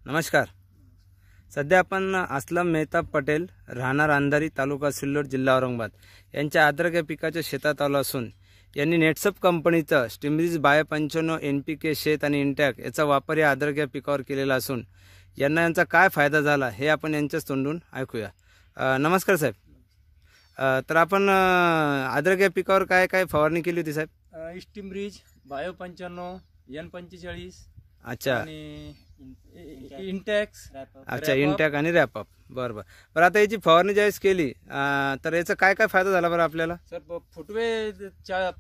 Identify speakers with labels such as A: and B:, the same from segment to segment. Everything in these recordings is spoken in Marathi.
A: नमस्कार. सध्या आपण असलम मेहताब पटेल राहणार अंधारी तालुका सिल्लोड जिल्हा औरंगाबाद यांच्या अद्रक या पिकाच्या शेतात आलो असून यांनी नेटसप कंपनीचं स्टिम्ब्रिज बायो 95 NPK शेत आणि इंटॅक याचा वापर या अद्रक या पिकावर केलेला असून यांचा काय फायदा झाला हे आपण यांच्याच तोंडून ऐकूया. नमस्कार साहेब. तर आपण अद्रक या पिकावर काय काय फवारणी केली होती साहेब?
B: स्टिम्ब्रिज बायो 95 N45.
A: अच्छा.
B: आणि इंटॅक्स.
A: अच्छा, इंटॅक आणि रॅपअप. बरोबर. बरं, आता याची फवारणी ज्यावेळेस केली तर याचा काय काय फायदा झाला बरं आपल्याला?
B: सर, फुटवे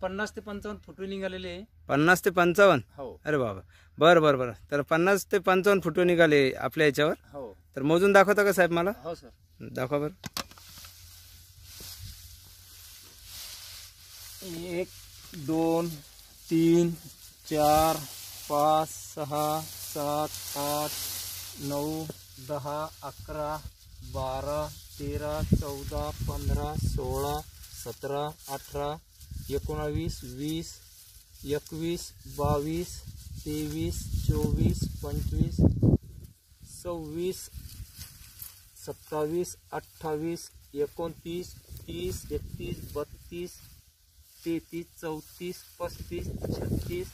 B: 50 ते 55 फुटवे निघालेले.
A: 50 ते 55?
B: हो.
A: अरे बाबा. बरं बरं बरं. तर 50 ते 55 फुटवे निघाले आपल्या याच्यावर.
B: हो.
A: तर मोजून दाखवता का साहेब मला?
B: हो सर,
A: दाखवा बरं.
B: 1 2 3 4 5 6 7 8 9 10 11 12 13 14 15 16 17 18 19 20 21 22 23 24 25 26 27 28 29 30 31 32 33 34 35 36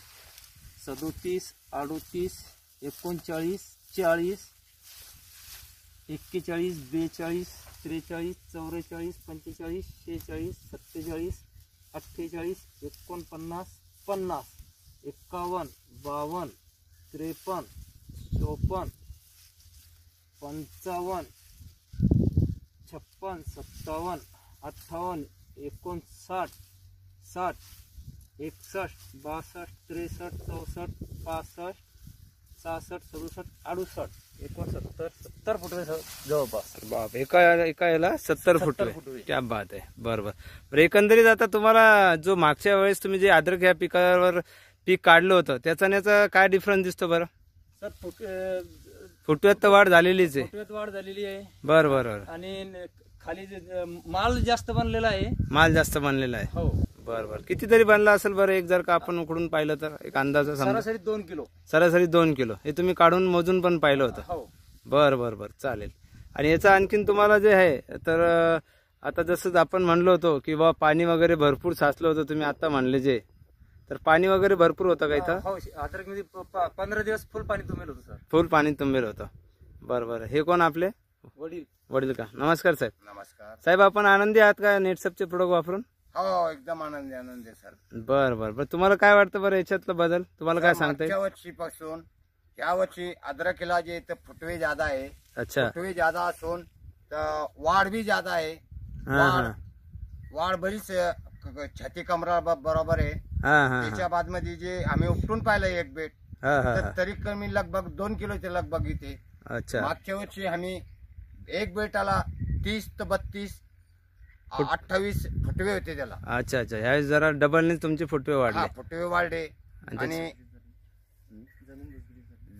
B: 37 38 39 40 41 42 43 44 45 46 47 48 49 50 51 52 53 54 55 56 57 58 59 60 61 62 63 64 65 66 67 68 69 70 फुटवे जवळपास.
A: बाप, एका याला 70 फुटवे. क्या बात आहे. बरोबर. बरं, एकंदरीत आता तुम्हाला जो मागच्या वेळेस तुम्ही जे अद्रक या पिकावर पीक काढलं होतं त्याचा काय डिफरन्स दिसतो बरं?
B: सर,
A: फुटव्यात तर वाढ झालेलीच आहे.
B: फुटव्यात वाढ झालेली आहे.
A: बरं बरं.
B: आणि खाली माल जास्त बनलेला आहे.
A: माल जास्त बनलेला आहे.
B: हो.
A: बरं बरं. किती तरी बनला असेल बरं एक, जर का आपण उकडून पाहिलं तर एक अंदाजा समजा?
B: सरासरी 2 किलो.
A: सरासरी 2 किलो. हे तुम्ही काढून मोजून पण पाहिलं होतं?
B: हो.
A: बरं बरं बरं, चालेल. आणि याचा आणखीन तुम्हाला जे आहे तर आता जसं आपण म्हणलो होतो की बा पाणी वगैरे भरपूर साचलं होतं, तुम्ही आता म्हणले जे, तर पाणी वगैरे भरपूर होतं का इथं?
B: हो, अद्रक मध्ये 15 दिवस फुल पाणी तुंबेल होतं सर.
A: फुल पाणी तुंबेल होतं. बरं बरं. हे कोण आपले वडील का? नमस्कार साहेब.
C: नमस्कार
A: साहेब, आपण आनंदी आहात का नेटसपचे प्रोडक्ट वापरून?
C: हो, एकदम आनंदी सर.
A: बरं बरं बरं. तुम्हाला काय वाटतं बरं याच्यातलं बदल? तुम्हाला काय सांगता येईल?
C: मागच्या वर्षीपासून या वर्षी अद्रकला जे तर फुटवे ज्यादा आहे.
A: अच्छा.
C: फुटवे ज्यादा असून तर वाढ भी ज्यादा आहे. वाढ बरीच छाती कमरा बरोबर आहे. त्याच्या बाद मध्ये जे आम्ही उपटून पाहिलं एक बेट, तर तरी कमी लगभग 2 किलोचे लगभग इथे.
A: अच्छा.
C: मागच्या वर्षी आम्ही एक बेटाला 30 ते 32 28 फुटवे होते त्याला.
A: अच्छा अच्छा. ह्यावेळेस जरा डबलने तुमचे फुटवे वाढले.
C: फुटवे वाढले. आणि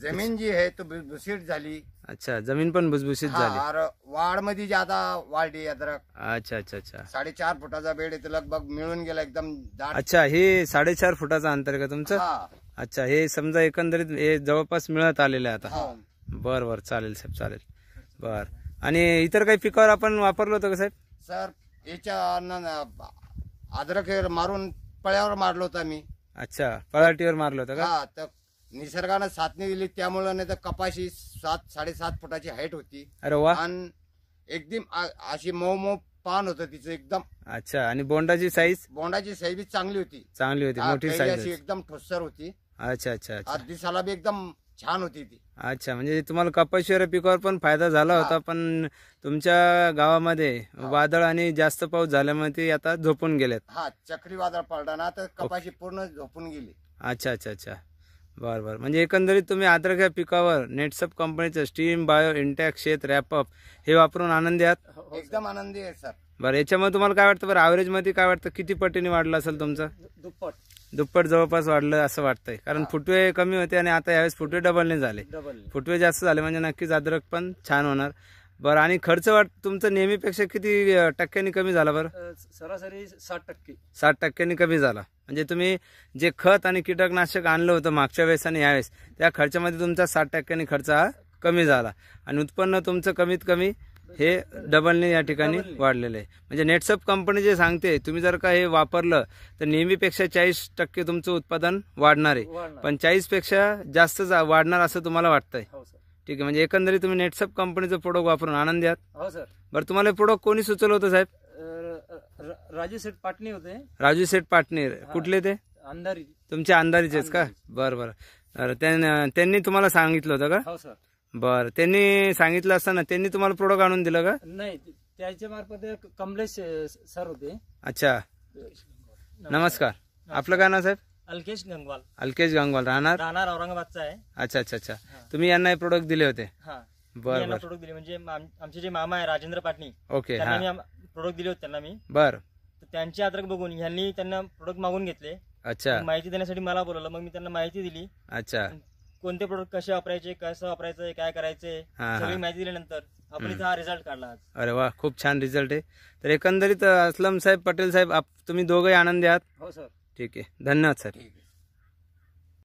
C: जमीन जी आहे तो भुसभुशीत झाली.
A: अच्छा, जमीन पण भुसभुशीत झाली.
C: वाढ मध्ये ज्यादा वाढली अद्रक.
A: अच्छा अच्छा अच्छा.
C: 4.5 फुटाचा बेड आहे, लगभग मिळून गेला एकदम दाट.
A: अच्छा, हे 4.5 फुटाचं अंतर का तुमचं? अच्छा, हे समजा एकंदरीत हे जवळपास मिळत आलेलं आहे आता. बर बर, चालेल साहेब, चालेल. बर. आणि इतर काही पिकावर आपण वापरलं होतं का साहेब?
C: सर, याच्या अद्रक मारून पळ्यावर मारलो होता मी.
A: अच्छा, पळाटीवर मारलं होतं का?
C: तर निसर्गानं साथनी दिली त्यामुळे नाही तर कपाशी 7-7.5 फुटाची हाईट होती.
A: अरे वा.
C: आणि एकदम अशी मऊ पान होतं तिचं एकदम.
A: अच्छा. आणि बोंडाची साईज
C: बी चांगली होती.
A: मोठी साईज
C: एकदम ठोसर होती.
A: अच्छा अच्छा अच्छा.
C: दिसाला बी एकदम छान होती ती.
A: अच्छा, म्हणजे तुम्हाला कपाशीवर पिकावर पण फायदा झाला होता, पण तुमच्या गावामध्ये वादळ आणि जास्त पाऊस झाल्यामुळे ते आता झोपून गेलेत.
C: चक्रीवादळ पडला ना तर कपाशी पूर्ण झोपून गेली.
A: अच्छा अच्छा अच्छा. बरं बरं. म्हणजे एकंदरीत तुम्ही अद्रक या पिकावर नेटसप कंपनीचं स्टीम बायो इंटॅक शेत रॅपअप हे वापरून आनंदी आहात?
C: एकदम आनंदी आहे सर.
A: बरं, याच्यामध्ये तुम्हाला काय वाटतं बरं, ॲव्हरेज मध्ये काय वाटतं, किती पटीने वाढलं असेल तुमचं? दुप्पट जवळपास वाढलं असं वाटतंय. कारण फुटवे कमी होते आणि आता यावेळेस फुटवे डबलने झाले. फुटवे जास्त झाले म्हणजे नक्कीच अद्रक पण छान होणार. बरं, आणि खर्च तुमचं नेहमीपेक्षा किती टक्क्यांनी कमी झाला बरं?
B: सरासरी 60%.
A: 60% कमी झाला. म्हणजे तुम्ही जे खत आणि कीटकनाशक आणलं होतं मागच्या वेळेस आणि यावेळेस त्या खर्चामध्ये तुमचा 60% खर्च हा कमी झाला आणि उत्पन्न तुमचं कमीत कमी हे डबलने या ठिकाणी वाढलेलं आहे. म्हणजे नेटसप कंपनी जे सांगते तुम्ही जर का हे वापरलं तर नेहमीपेक्षा 40% तुमचं उत्पादन वाढणार आहे, पण 40 पेक्षा जास्त वाढणार असं तुम्हाला वाटतंय.
B: हो सर.
A: ठीक आहे, म्हणजे एकंदरीत तुम्ही नेटसप कंपनीचं प्रोडक्ट वापरून आनंदी आहात.
B: हो सर.
A: बरं, तुम्हाला हे प्रोडक्ट कोणी सुचवलं होतं साहेब?
B: राजू शेठ पाटणे होते.
A: राजू शेठ पाटणे कुठले ते?
B: अंधारी.
A: तुमच्या अंधारीचेच का? बरं बरं. त्यांनी तुम्हाला सांगितलं होतं का?
B: हो सर.
A: बरं, त्यांनी सांगितलं असताना त्यांनी तुम्हाला प्रोडक्ट आणून दिलं का?
B: नाही, त्याच्या मार्फत कमलेश सर होते.
A: अच्छा, नमस्कार. आपलं काय नाव साहेब?
B: अल्केश गंगवाल.
A: अल्केश गंगवाल. राहणार
B: औरंगाबादचा आहे.
A: अच्छा अच्छा अच्छा. तुम्ही यांना हे प्रोडक्ट दिले होते?
B: बरं बरं. प्रोडक्ट दिले म्हणजे आमचे जे मामा आहे राजेंद्र पाटणी,
A: ओके.
B: त्यांना मी प्रोडक्ट दिले होते त्यांना मी.
A: बरं.
B: त्यांची अद्रक बघून ह्यांनी त्यांना प्रोडक्ट मागून घेतले.
A: अच्छा.
B: माहिती देण्यासाठी मला बोलवलं, मग मी त्यांना माहिती दिली.
A: अच्छा.
B: कोणते प्रोडक्ट कसे वापरायचे, कसं वापरायचं, काय करायचंय, सगळी माहिती दिल्यानंतर आपण इथं हा रिझल्ट काढला आज.
A: अरे वा, खूप छान रिझल्ट आहे. तर एकंदरीत असलम साहेब, पटेल साहेब, तुम्ही दोघंही आनंदी आहात?
B: हो सर.
A: ठीक आहे, धन्यवाद सर.